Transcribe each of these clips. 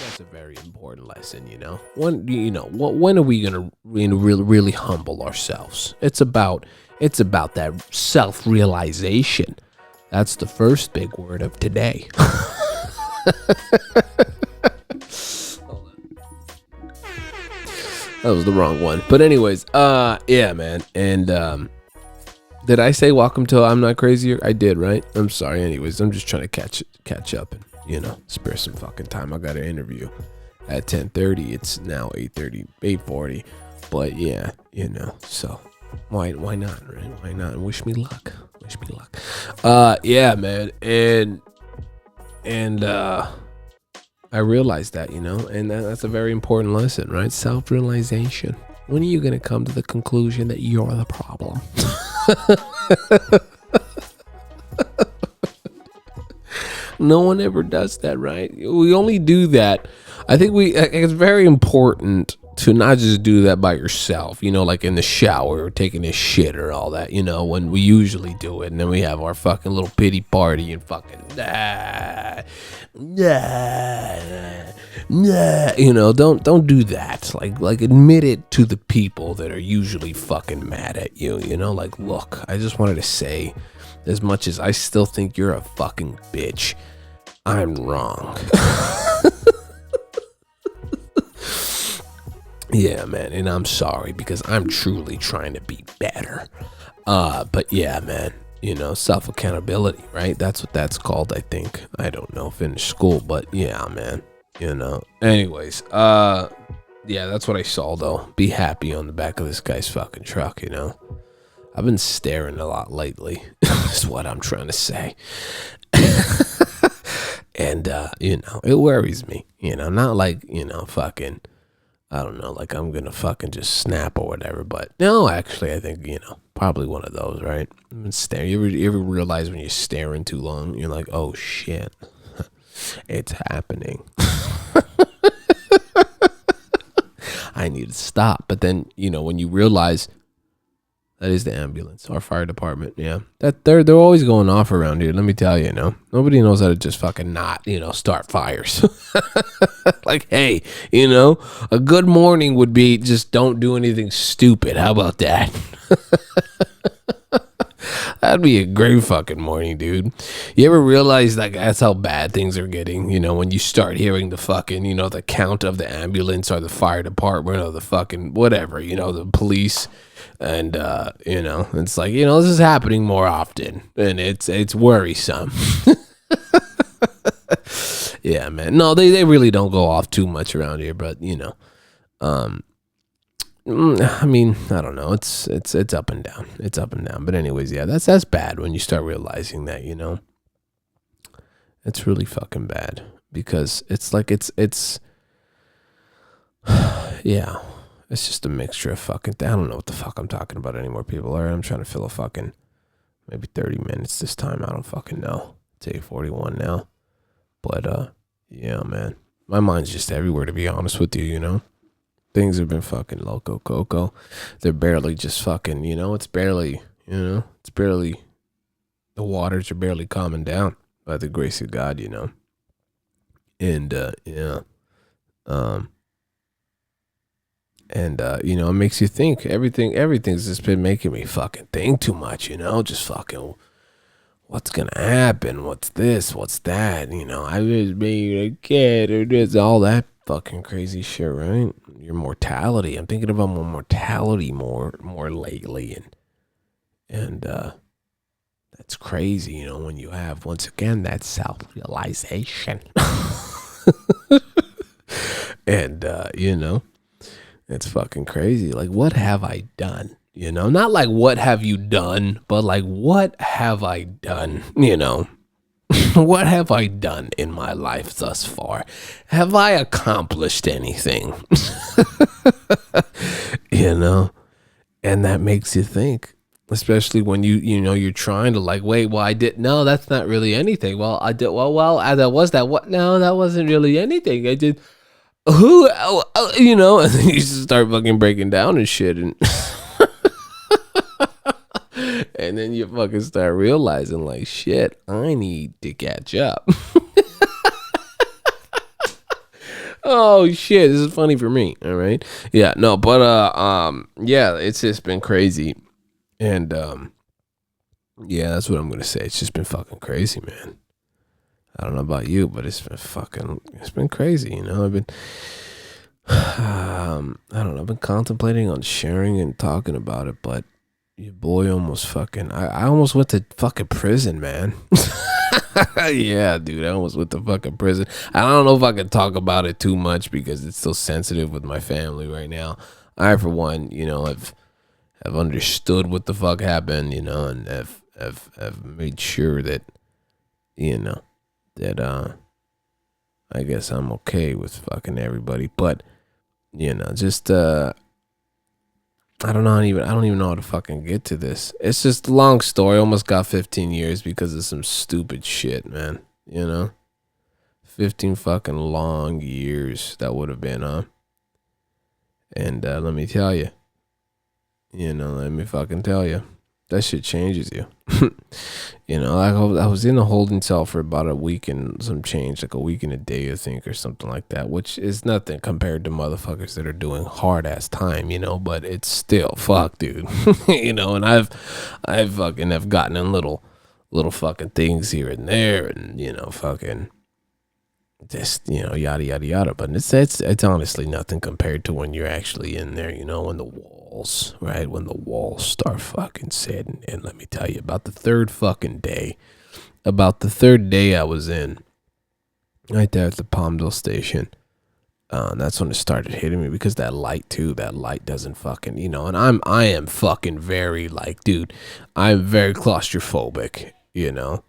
That's a very important lesson, you know. When are we gonna really humble ourselves? It's about that self-realization. That's the first big word of today. That was the wrong one. But anyways, yeah, man. And did I say welcome to I'm Not Crazy? I did, right? I'm sorry. Anyways, I'm just trying to catch up and spare some fucking time. I got an interview at 10:30. It's now 8:30, 8:40. But yeah, so why not, right? Why not? Wish me luck. Wish me luck. Yeah, man. And I realized that, and that's a very important lesson, right? Self-realization. When are you going to come to the conclusion that you're the problem? No one ever does that, right? We only do that. I think it's very important to not just do that by yourself, like in the shower or taking a shit or all that, when we usually do it. And then we have our fucking little pity party and fucking, don't do that. Like admit it to the people that are usually fucking mad at you, like, look, I just wanted to say, as much as I still think you're a fucking bitch, I'm wrong. Yeah, man, and I'm sorry because I'm truly trying to be better. But yeah, man, self accountability, right? That's what that's called, I think. I don't know, finish school, but yeah, man, Anyways, yeah, that's what I saw though. Be happy on the back of this guy's fucking truck, I've been staring a lot lately. Is what I'm trying to say. And it worries me, not like, fucking, I don't know, like I'm gonna fucking just snap or whatever, but no, actually I think, probably one of those, right? I've been staring. You ever realize when you're staring too long, you're like, oh shit, it's happening. I need to stop. But then, when you realize that is the ambulance, our fire department, yeah, that they're always going off around here. Let me tell you, nobody knows how to just fucking not, start fires. Like, hey, a good morning would be just don't do anything stupid. How about that? That'd be a great fucking morning, dude. You ever realize like that's how bad things are getting? When you start hearing the fucking, the count of the ambulance or the fire department or the fucking whatever, the police, and it's like, this is happening more often, and it's worrisome. Yeah, man. No, they really don't go off too much around here, but I mean, I don't know. It's up and down. It's up and down. But anyways, yeah, that's bad when you start realizing that, it's really fucking bad because it's like it's yeah, it's just a mixture of fucking. I don't know what the fuck I'm talking about anymore, people. All right, I'm trying to fill a fucking maybe 30 minutes this time. I don't fucking know. It's 8:41 now, but yeah, man, my mind's just everywhere, to be honest with you. Things have been fucking loco coco. They're barely just fucking, it's barely, it's barely, the waters are barely calming down by the grace of God, And, yeah. And, it makes you think everything's just been making me fucking think too much, just fucking, what's gonna happen? What's this? What's that? I was being a kid or this, all that fucking crazy shit, right? Your mortality. I'm thinking about my mortality more lately, and that's crazy, when you have, once again, that self-realization. And it's fucking crazy. Like, what have I done? Not like what have you done, but like what have I done? What have I done in my life thus far? Have I accomplished anything? And that makes you think, especially when you're trying to like, wait, well, I did, no, that's not really anything. Well, I did, that was that, what? No, that wasn't really anything. I did, and then you just start fucking breaking down and shit. And and then you fucking start realizing like, shit, I need to catch up. Oh shit, this is funny for me. All right. Yeah, no, but yeah, it's just been crazy. And yeah, that's what I'm gonna say. It's just been fucking crazy, man. I don't know about you, but it's been crazy, you know. I've been I don't know, I've been contemplating on sharing and talking about it, but your boy almost fucking I almost went to fucking prison, man. Yeah, dude, I almost went to fucking prison. I don't know if I can talk about it too much because it's still sensitive with my family right now. I, for one, you know, have understood what the fuck happened, you know, and have made sure that, you know, that I guess I'm okay with fucking everybody. But, you know, just I don't even know how to fucking get to this. It's just a long story. Almost got 15 years because of some stupid shit, man. You know? 15 fucking long years that would have been, and let me tell you, let me fucking tell you, that shit changes you. You know, I was in a holding cell for about a week and some change, like a week and a day, I think, or something like that, which is nothing compared to motherfuckers that are doing hard ass time, you know, but it's still fuck, dude. You know, and I've fucking have gotten in little fucking things here and there, and you know, fucking just, you know, yada yada yada. But it's honestly nothing compared to when you're actually in there, you know, when the walls, right? When the walls start fucking setting. And let me tell you, about the third day I was in, right there at the Palmdale station, that's when it started hitting me, because that light doesn't fucking, you know, and I am fucking very, like, dude, I'm very claustrophobic, you know,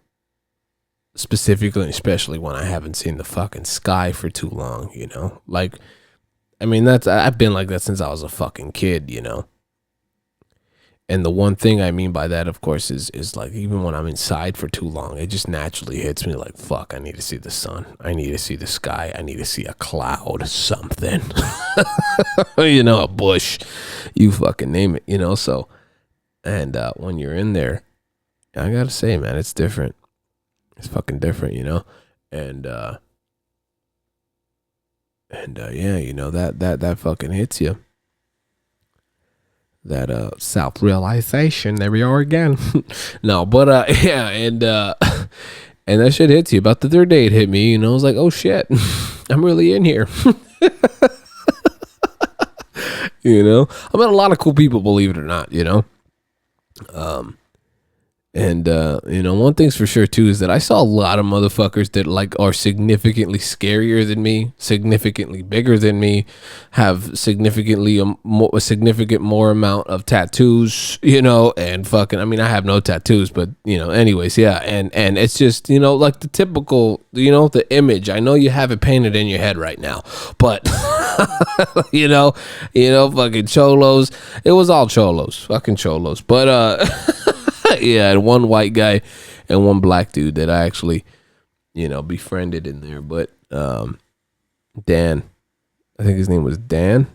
specifically and especially when I haven't seen the fucking sky for too long, you know, like, I mean, I've been like that since I was a fucking kid, you know. And the one thing I mean by that, of course, is like, even when I'm inside for too long, it just naturally hits me like, fuck, I need to see the sun. I need to see the sky. I need to see a cloud, something. You know, a bush. You fucking name it, you know. So, and when you're in there, I gotta say, man, it's different. It's fucking different, you know. And yeah, you know, that fucking hits you. That self-realization. There we are again. No, but yeah, and that shit hits you. About the third day it hit me, you know. I was like, oh shit, I'm really in here. You know, I met a lot of cool people, believe it or not, you know. And you know, one thing's for sure too is that I saw a lot of motherfuckers that like are significantly scarier than me, significantly bigger than me, have a significant more amount of tattoos, you know, and fucking, I mean, I have no tattoos, but you know, anyways, yeah, and it's just, you know, like the typical, you know, the image. I know you have it painted in your head right now, but you know, fucking cholos. It was all cholos, fucking cholos, but yeah, and one white guy and one black dude that I actually, you know, befriended in there. But Dan, I think his name was Dan.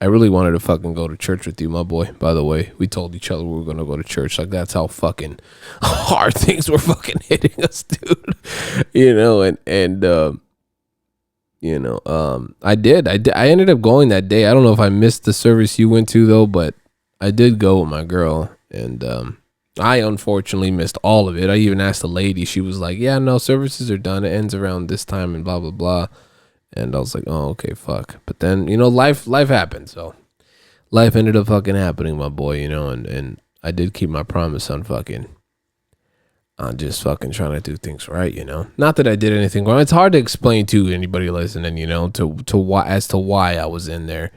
I really wanted to fucking go to church with you, my boy. By the way, we told each other we were gonna go to church. Like, that's how fucking hard things were fucking hitting us, dude. You know, and you know, I did. I ended up going that day. I don't know if I missed the service you went to though, but I did go with my girl, and I unfortunately missed all of it. I even asked the lady. She was like, yeah, no, services are done. It ends around this time and blah, blah, blah. And I was like, oh, okay, fuck. But then, you know, life happened. So life ended up fucking happening, my boy, you know, and I did keep my promise on just fucking trying to do things right, you know. Not that I did anything wrong. It's hard to explain to anybody listening, you know, to why, as to why I was in there.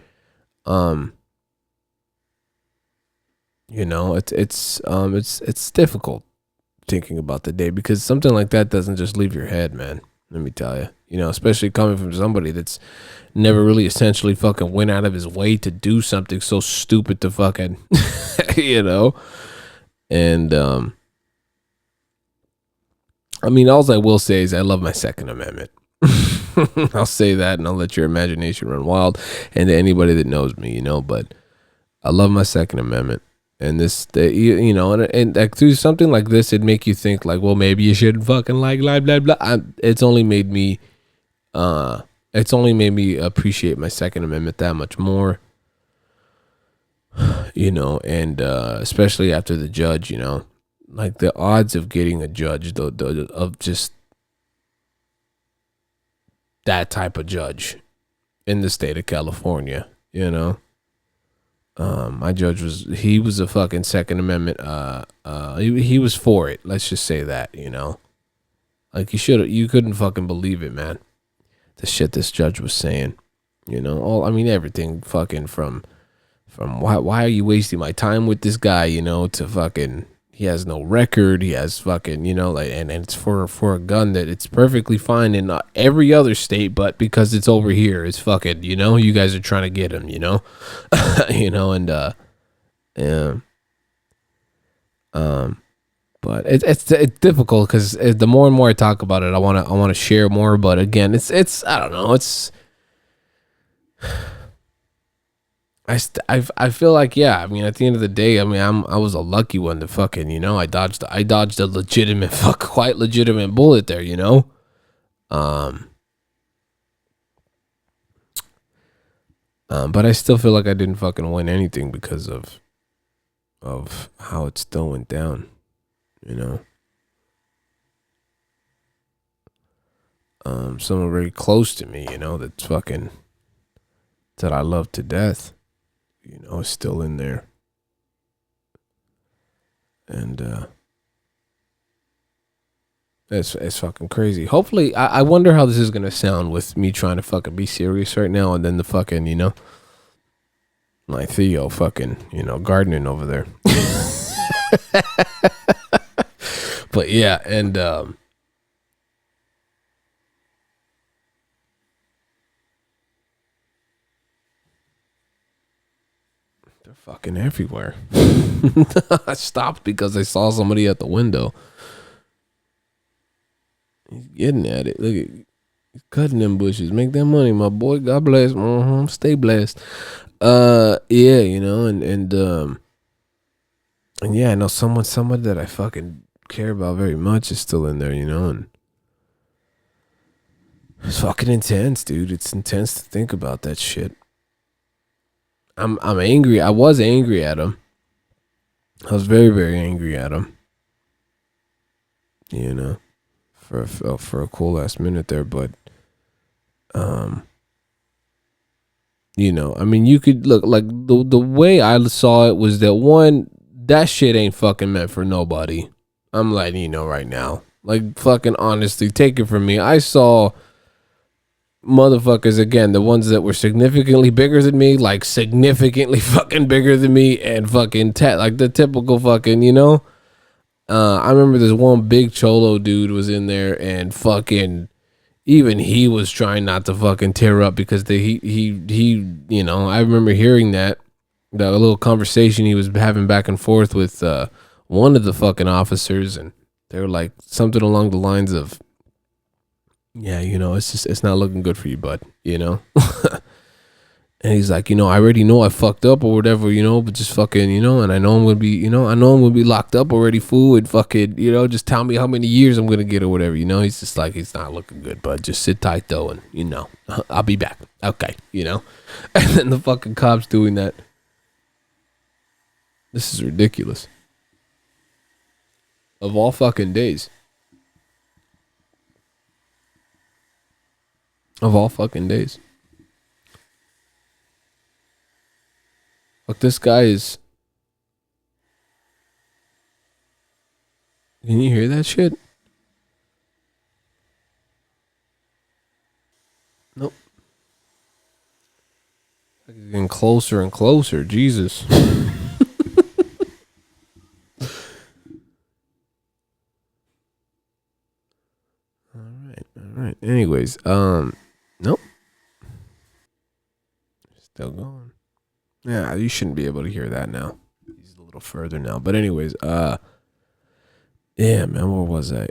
You know, it's difficult thinking about the day, because something like that doesn't just leave your head, man. Let me tell you, you know, especially coming from somebody that's never really essentially fucking went out of his way to do something so stupid to fucking, you know. And I mean, all I will say is I love my Second Amendment. I'll say that, and I'll let your imagination run wild, and to anybody that knows me, you know. But I love my Second Amendment. And you know, and like, through something like this, it'd make you think like, well, maybe you shouldn't fucking like blah blah blah. It's only made me It's only made me appreciate my Second Amendment that much more, and especially after the judge, like the odds of getting a judge, of just that type of judge in the state of California, my judge was a fucking Second Amendment. He was for it. Let's just say that, like you couldn't fucking believe it, man. The shit this judge was saying, everything fucking from why are you wasting my time with this guy, to fucking, he has no record, he has fucking, and it's for a gun that it's perfectly fine in every other state, but because it's over here, it's fucking, you guys are trying to get him, yeah. But it's difficult because the more and more I talk about it, I want to share more. But again, it's I don't know. I feel like, yeah. I mean, at the end of the day, I mean, I was a lucky one to fucking, I dodged a legitimate quite legitimate bullet there, But I still feel like I didn't fucking win anything because of how it still went down. Someone very close to me, that's fucking, that I love to death, is still in there. And it's fucking crazy. Hopefully, I wonder how this is gonna sound with me trying to fucking be serious right now, and then the fucking, my Theo fucking, gardening over there. But yeah, and they're fucking everywhere. I stopped because I saw somebody at the window. He's getting at it. Look at, he's cutting them bushes. Make that money, my boy. God bless. Stay blessed. Yeah, and yeah, I know someone that I fucking care about very much is still in there, and it's fucking intense, dude. It's intense to think about that shit. I'm angry. I was angry at him. I was very, very angry at him. For a cool last minute there, but I mean, you could look like the way I saw it was that shit ain't fucking meant for nobody. I'm letting you know right now. Like, fucking honestly, take it from me. I saw motherfuckers, again, the ones that were significantly bigger than me, like significantly fucking bigger than me, and fucking like the typical fucking, I remember this one big cholo dude was in there, and fucking even he was trying not to fucking tear up because he I remember hearing that little conversation he was having back and forth with one of the fucking officers, and they were like something along the lines of, yeah, it's not looking good for you, bud, And he's like, I already know I fucked up or whatever, but just fucking, and I know I'm gonna be, locked up already, fool, and fucking, just tell me how many years I'm gonna get or whatever, He's just like, it's not looking good, bud. Just sit tight though, and I'll be back. Okay, And then the fucking cops doing that. This is ridiculous. Of all fucking days. Of all fucking days. Look, this guy is. Can you hear that shit? Nope. It's getting closer and closer. Jesus. All right. Anyways, nope. Still going. Yeah, you shouldn't be able to hear that now. He's a little further now. But anyways, yeah, man, where was I?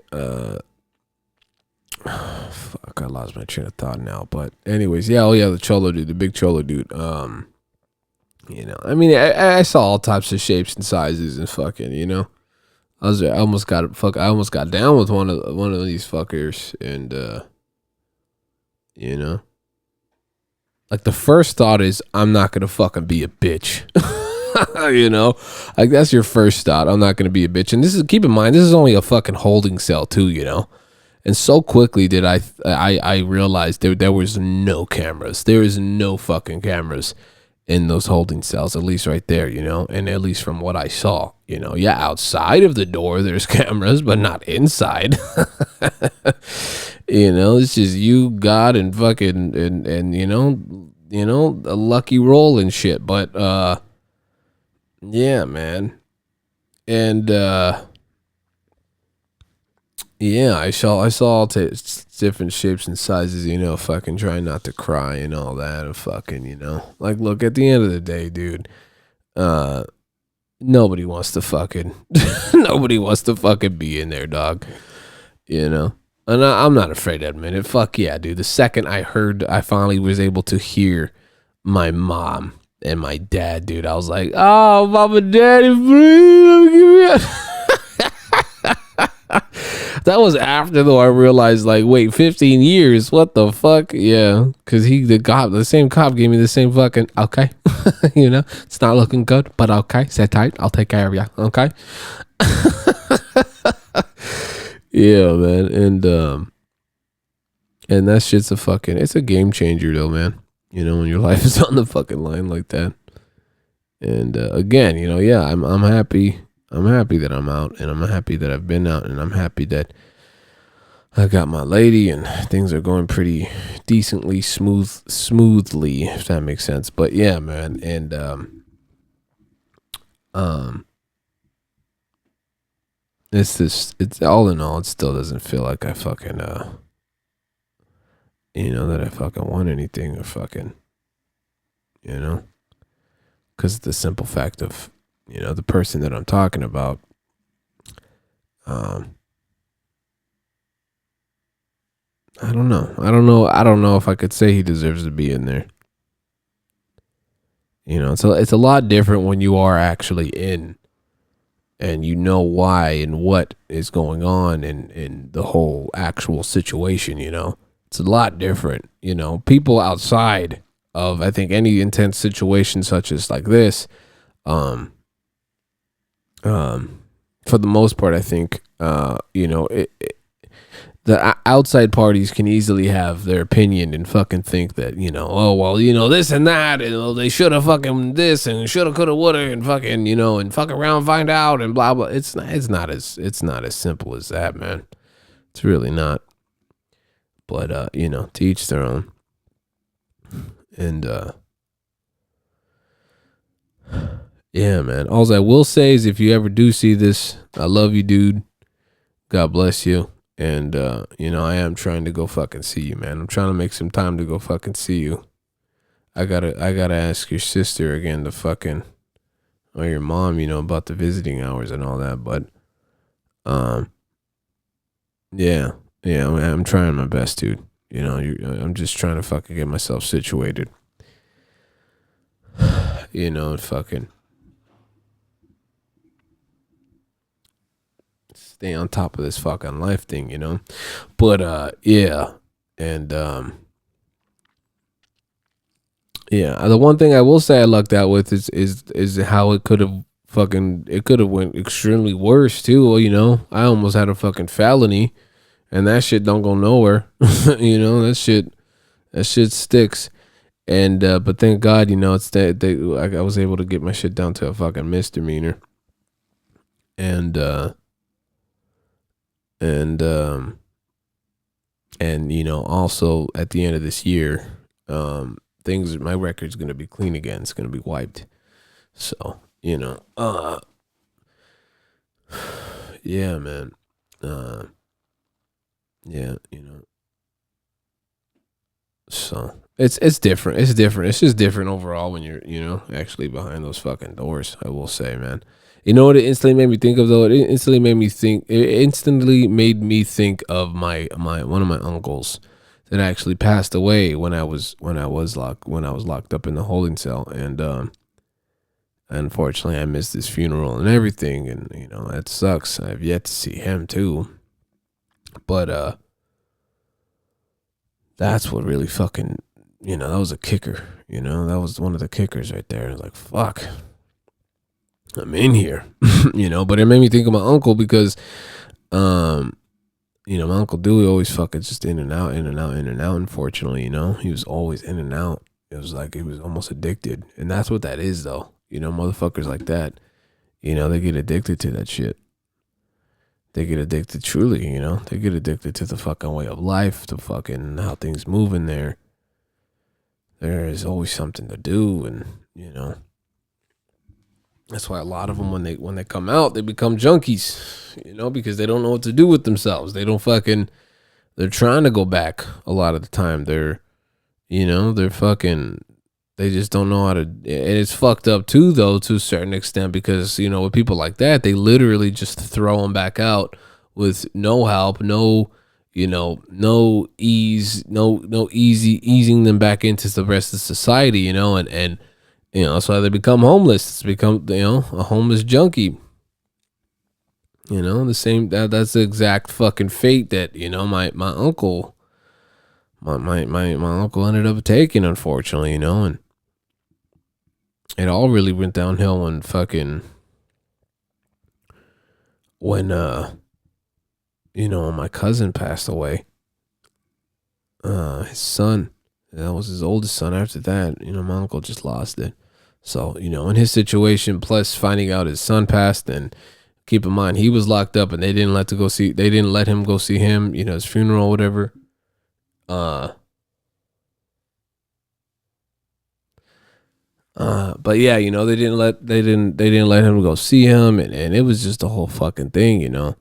Fuck, I lost my train of thought now. But anyways, yeah, the cholo dude, the big cholo dude. I mean, I saw all types of shapes and sizes and fucking, I almost got down with one of these fuckers, and Like the first thought is, I'm not gonna fucking be a bitch. You know, like that's your first thought. I'm not gonna be a bitch. And this is, keep in mind, this is only a fucking holding cell too. You know. And so quickly did I realized there was no cameras. There is no fucking cameras in those holding cells, at least right there, you know, and at least from what I saw, you know. Yeah, outside of the door there's cameras, but not inside. You know, it's just you, God, and fucking and a lucky roll and shit. But yeah, man. And yeah, I saw all different shapes and sizes, you know, fucking trying not to cry and all that, and fucking, you know, like, look, at the end of the day, dude, uh, nobody wants to fucking, nobody wants to fucking be in there, dog, you know, and I'm not afraid to admit it. Fuck yeah, dude. The second I finally was able to hear my mom and my dad, dude, I was like, oh, mama, daddy, please, give me a that was after, though, I realized, like, wait, 15 years, what the fuck? Yeah, because the same cop gave me the same fucking, okay. You know, it's not looking good, but okay, sit tight, I'll take care of you, okay. Yeah, man. And that shit's it's a game changer, though, man, you know, when your life is on the fucking line like that. And again, you know, yeah, I'm happy that I'm out, and I'm happy that I've been out, and I'm happy that I got my lady, and things are going pretty decently smoothly, if that makes sense. But yeah, man, and it's all in all, it still doesn't feel like I fucking you know, that I fucking want anything, or fucking, you know, because the simple fact of, you know, the person that I'm talking about, I don't know. I don't know if I could say he deserves to be in there. You know, it's a lot different when you are actually in, and you know why and what is going on in the whole actual situation, you know. It's a lot different, you know. People outside of, I think, any intense situation such as like this, for the most part, I think, you know, the outside parties can easily have their opinion and fucking think that, you know, oh, well, you know, this and that, and oh, they should have fucking this and shoulda, coulda, woulda, and fucking, you know, and fuck around, find out, and blah blah. It's not as simple as that, man. It's really not. But you know, to each their own. And yeah, man. All I will say is, if you ever do see this, I love you, dude. God bless you. And you know, I am trying to go fucking see you, man. I'm trying to make some time to go fucking see you. I gotta ask your sister again to fucking, or your mom, you know, about the visiting hours and all that. But yeah, I'm trying my best, dude. You know, I'm just trying to fucking get myself situated. You know, and fucking stay on top of this fucking life thing, you know. But yeah. And yeah, the one thing I will say I lucked out with is how it could have went extremely worse too, you know. I almost had a fucking felony, and that shit don't go nowhere. You know, that shit sticks. And but thank God, you know, it's that I was able to get my shit down to a fucking misdemeanor. And and you know, also at the end of this year, my record's gonna be clean again. It's gonna be wiped. So, you know, yeah, man. Yeah, you know. So it's different. It's different. It's just different overall when you're, you know, actually behind those fucking doors, I will say, man. You know what it instantly made me think of, though? It instantly made me think of my one of my uncles that actually passed away when I was locked up in the holding cell. And unfortunately I missed his funeral and everything, and you know, that sucks. I've yet to see him too. But that's what really fucking that was a kicker. That was one of the kickers right there. It's like, fuck, I'm in here. But it made me think of my uncle because, my Uncle Dewey always fucking just in and out, in and out, in and out. Unfortunately, he was always in and out. It was like he was almost addicted. And that's what that is, though. Motherfuckers like that, they get addicted to that shit. They get addicted truly, They get addicted to the fucking way of life, to fucking how things move in there. There is always something to do, and, that's why a lot of them, when they come out, they become junkies, because they don't know what to do with themselves. They're trying to go back a lot of the time. They just don't know how to, and it's fucked up too, though, to a certain extent, because, with people like that, they literally just throw them back out with no help, no easing them back into the rest of society, and that's why they become homeless. It's become, a homeless junkie. The same, that's the exact fucking fate that, my uncle, my uncle ended up taking, unfortunately, and it all really went downhill when my cousin passed away. His son, that was his oldest son. After that, my uncle just lost it. So, in his situation, plus finding out his son passed, and keep in mind, he was locked up and they didn't let him go see him, his funeral or whatever. But yeah, they didn't let him go see him, and it was just a whole fucking thing, and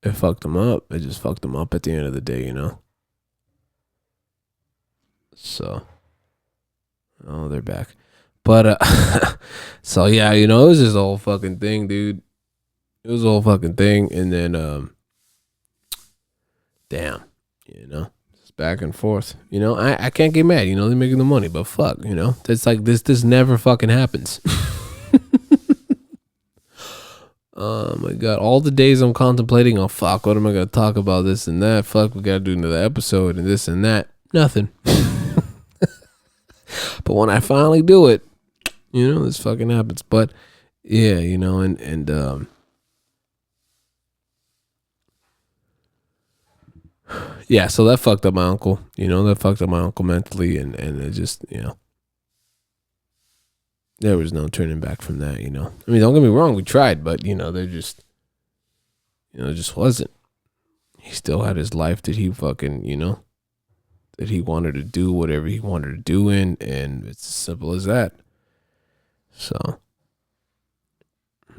it fucked him up. It just fucked him up at the end of the day, So, they're back. But, so yeah, it was just a whole fucking thing, dude. It was a whole fucking thing. And then, damn, it's back and forth. I can't get mad, they're making the money, but fuck, it's like this never fucking happens. Oh my god, all the days I'm contemplating, oh fuck, what am I gonna talk about, this and that, fuck, we gotta do another episode and this and that, nothing. But when I finally do it, this fucking happens. But yeah, yeah, so that fucked up my uncle, mentally, and it just, there was no turning back from that, I mean, don't get me wrong, we tried, but there just, it just wasn't. He still had his life that he fucking, that he wanted to do whatever he wanted to do in, and it's as simple as that. So,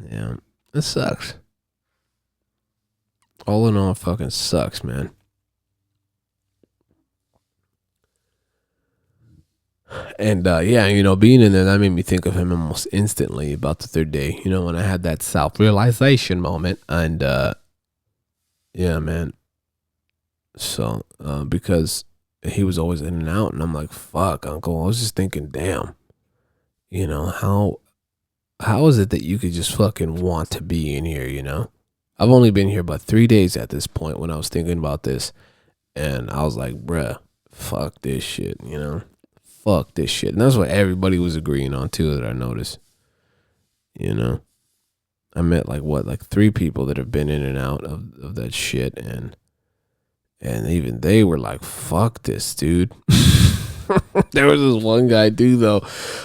yeah, it sucks. All in all, it fucking sucks, man. And yeah, being in there, that made me think of him almost instantly about the third day, when I had that self-realization moment. And yeah, man. So because he was always in and out, and I'm like, fuck, uncle. I was just thinking, damn, how is it that you could just fucking want to be in here, I've only been here about 3 days at this point when I was thinking about this, and I was like, bruh, fuck this shit, fuck this shit. And that's what everybody was agreeing on too, that I noticed. I met like 3 people that have been in and out of that shit, and even they were like, fuck this, dude. There was this one guy too, though,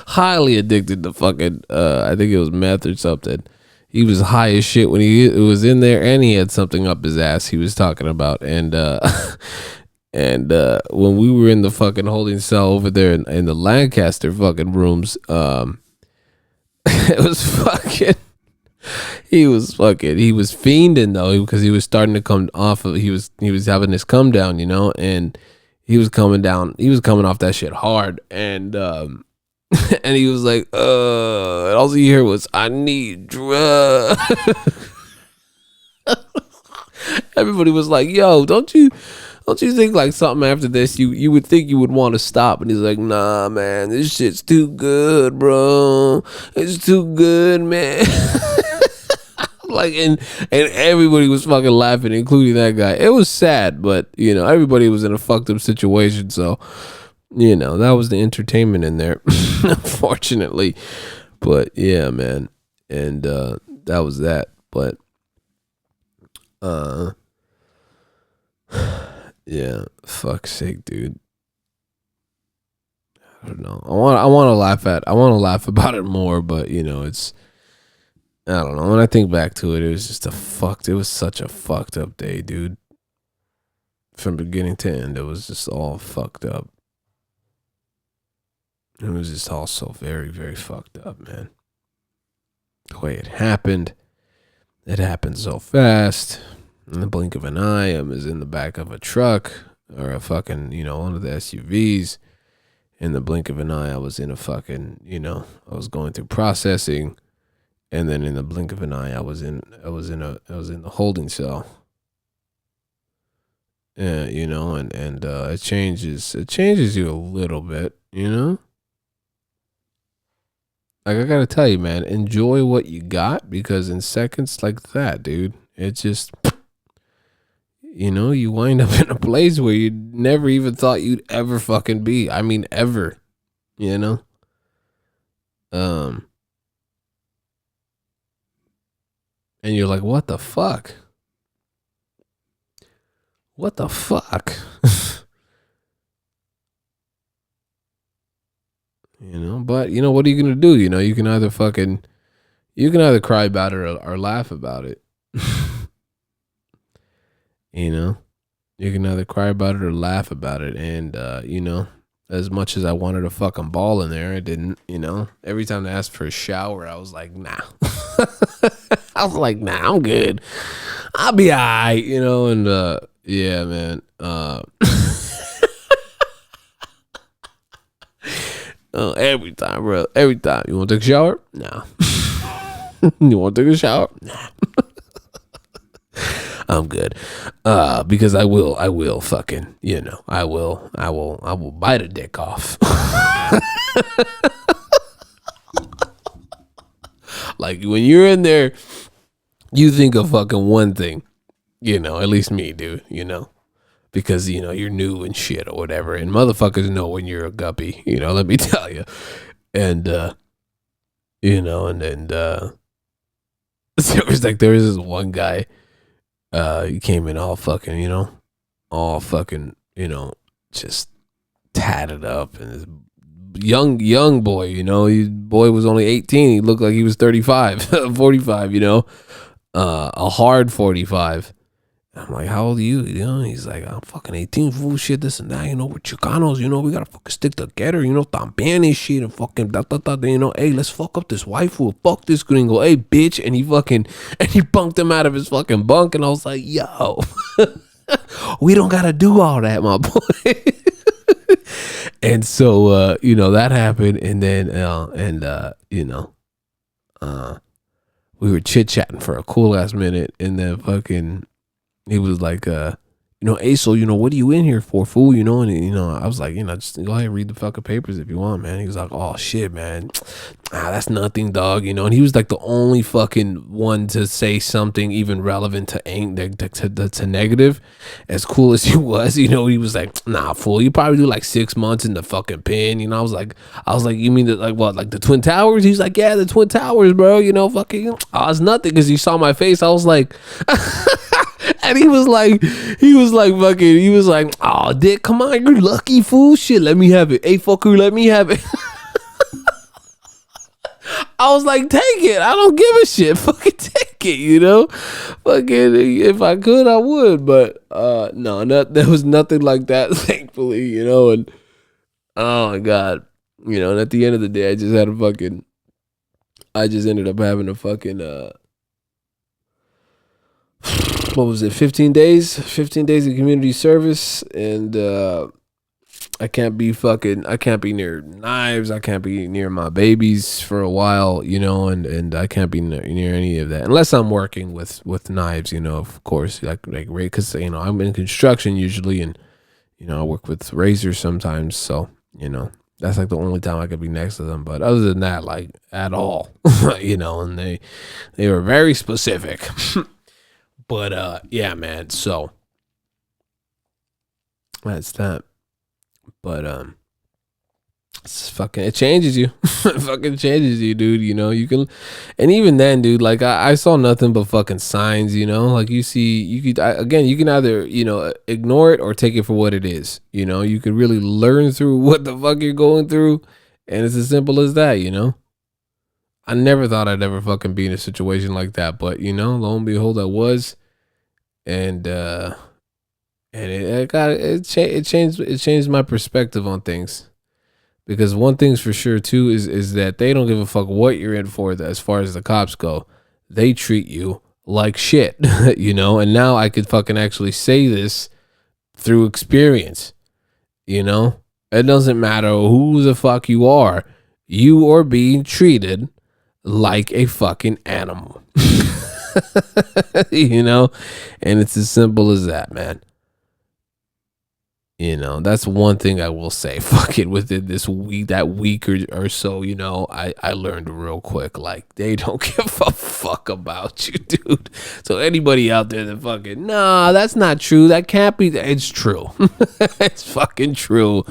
highly addicted to fucking I think it was meth or something. He was high as shit when he was in there, and he had something up his ass he was talking about. And and when we were in the fucking holding cell over there in the Lancaster fucking rooms, it was fucking, he was fiending though, because he was starting to come off of, he was having his come down, and he was coming off that shit hard, and and he was like, and all you hear was, I need drugs. Everybody was like, yo, don't you think like something after this you would think you would want to stop? And he's like, nah, man, this shit's too good, bro. It's too good, man. Like, and everybody was fucking laughing, including that guy. It was sad, but you know, everybody was in a fucked up situation, so you know, that was the entertainment in there, unfortunately. But yeah, man, and that was that. But yeah, fuck's sake, dude. I don't know. I want to laugh about it more, but you know, it's, I don't know. When I think back to it, it was such a fucked up day, dude. From beginning to end, it was just all fucked up. It was just all so very, very fucked up, man. The way it happened so fast. In the blink of an eye, I was in the back of a truck or a fucking, you know, one of the SUVs. In the blink of an eye, I was in a fucking, you know, I was going through processing, and then in the blink of an eye, I was in the holding cell. Yeah, you know, and it changes you a little bit, you know. Like, I gotta tell you, man, enjoy what you got, because in seconds like that, dude, it just, you know, you wind up in a place where you never even thought you'd ever fucking be. I mean, ever, you know? And you're like, what the fuck? What the fuck? You know, but you know, what are you gonna do? You know, you can either cry about it, or laugh about it. You know, you can either cry about it or laugh about it. And you know, as much as I wanted a fucking ball in there, I didn't. You know, every time they asked for a shower, I was like, nah. I was like, nah, I'm good. I'll be alright. You know, and yeah, man. Every time, bro. Every time. You want to take a shower? No. You want to take a shower? Nah. I'm good. Because I will fucking, you know, I will bite a dick off. Like, when you're in there, you think of fucking one thing, you know, at least me, dude, you know. Because, you know, you're new and shit or whatever. And motherfuckers know when you're a guppy, you know, let me tell you. And, you know, and there was this one guy, he came in all fucking, you know, just tatted up. And this young boy, you know, boy was only 18. He looked like he was 35, 45, you know, a hard 45. I'm like, how old are you? You know, he's like, I'm fucking 18, fool, shit, this and that. You know, we're Chicanos, you know, we gotta fucking stick together, you know, también and shit, and fucking you know, hey, let's fuck up this white fool, fuck this gringo, hey, bitch. And he bunked him out of his fucking bunk, and I was like, yo, we don't gotta do all that, my boy. And so, you know, that happened, and then, you know, we were chit-chatting for a cool ass minute, and then fucking, he was like, you know, hey, so, you know, what are you in here for, fool? You know, and, you know, I was like, you know, just go ahead and read the fucking papers if you want, man. He was like, oh, shit, man. That's nothing, dog, you know. And he was like the only fucking one to say something even relevant to negative. As cool as he was, you know, he was like, nah, fool, you probably do like 6 months in the fucking pen. You know, I was like, you mean like what, like the Twin Towers? He's like, yeah, the Twin Towers, bro. You know, fucking, it's nothing, because he saw my face. I was like, and he was like, oh, dick, come on, you're lucky, fool. Shit, let me have it. Hey, fucker, let me have it. I was like, take it. I don't give a shit. Fucking take it, you know? Fucking, if I could, I would. But no, there was nothing like that, thankfully, you know? And oh my God. You know, and at the end of the day, I just ended up having a fucking what was it, 15 days of community service. And I can't be near knives, I can't be near my babies for a while, you know, and I can't be near any of that unless I'm working with knives, you know, of course, like because, you know, I'm in construction usually, and, you know, I work with razors sometimes, so, you know, That's like the only time I could be next to them. But other than that, like at all, you know, and they were very specific. But yeah, man. So that's that. But it's fucking, it changes you. It fucking changes you, dude. You know, you can, and even then, dude, like I saw nothing but fucking signs, you know, like you see, again, you can either, you know, ignore it or take it for what it is. You know, you could really learn through what the fuck you're going through. And it's as simple as that, you know. I never thought I'd ever fucking be in a situation like that, but you know, lo and behold, I was. And it changed my perspective on things. Because one thing's for sure too is that they don't give a fuck what you're in for as far as the cops go. They treat you like shit, you know? And now I could fucking actually say this through experience, you know? It doesn't matter who the fuck you are being treated like a fucking animal. You know? And it's as simple as that, man. You know, that's one thing I will say. Fuck it, within this week, that week or so, you know, I learned real quick. Like, they don't give a fuck about you, dude. So anybody out there that fucking, nah, that's not true. That can't be. It's true. It's fucking true.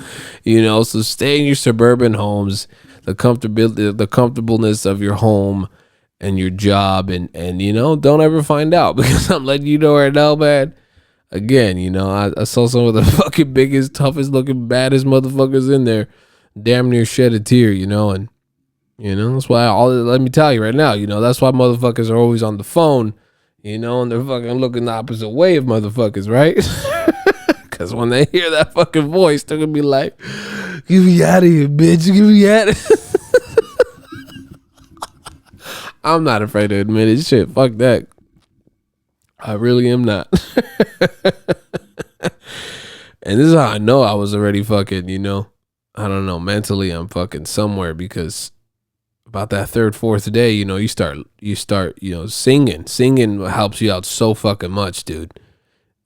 You know, so stay in your suburban homes, the comfortableness of your home and your job, and you know, don't ever find out, because I'm letting you know right now, man. Again, you know, I saw some of the fucking biggest, toughest looking, baddest motherfuckers in there damn near shed a tear, you know, and, you know, that's why, let me tell you right now, you know, that's why motherfuckers are always on the phone, you know, and they're fucking looking the opposite way of motherfuckers, right? Because when they hear that fucking voice, they're going to be like, get me out of here, bitch, get me out of here. I'm not afraid to admit it, shit, fuck that. I really am not. And this is how I know I was already fucking, you know, I don't know, mentally I'm fucking somewhere, because about that third, fourth day, you know, you start, you know, singing helps you out so fucking much, dude,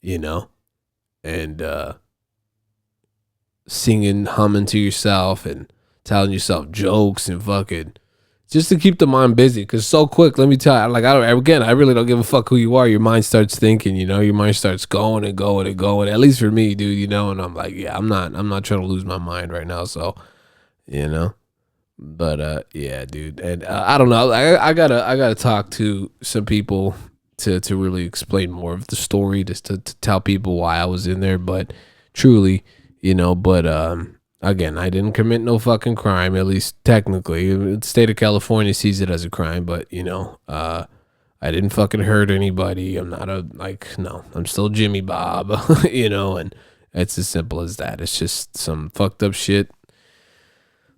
you know, and, singing, humming to yourself and telling yourself jokes and fucking, just to keep the mind busy, because so quick, let me tell you, like, I really don't give a fuck who you are. Your mind starts thinking, you know, your mind starts going and going and going, at least for me, dude, you know, and I'm like, yeah, I'm not trying to lose my mind right now, so, you know, but, yeah, dude, and, I don't know, I gotta talk to some people to really explain more of the story, just to tell people why I was in there, but truly, you know, but, again, I didn't commit no fucking crime, at least technically. The state of California sees it as a crime, but, you know, I didn't fucking hurt anybody. I'm not no, I'm still Jimmy Bob, you know, and it's as simple as that. It's just some fucked up shit,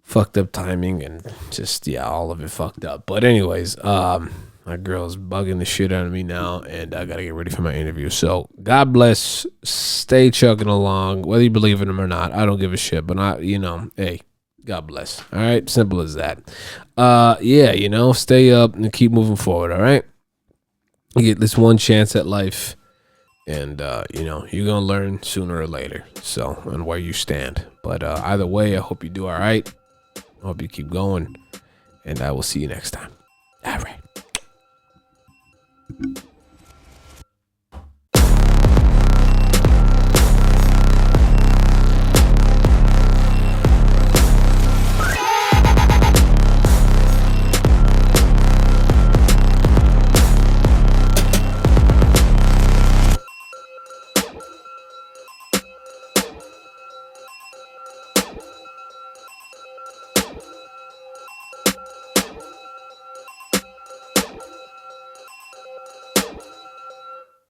fucked up timing, and just, yeah, all of it fucked up. But anyways, my girl's bugging the shit out of me now, and I gotta get ready for my interview. So, God bless. Stay chugging along, whether you believe in them or not. I don't give a shit, but you know, hey, God bless. All right, simple as that. Yeah, you know, stay up and keep moving forward. All right, you get this one chance at life, and you know, you're gonna learn sooner or later. So, on where you stand. But either way, I hope you do all right. I hope you keep going, and I will see you next time. All right.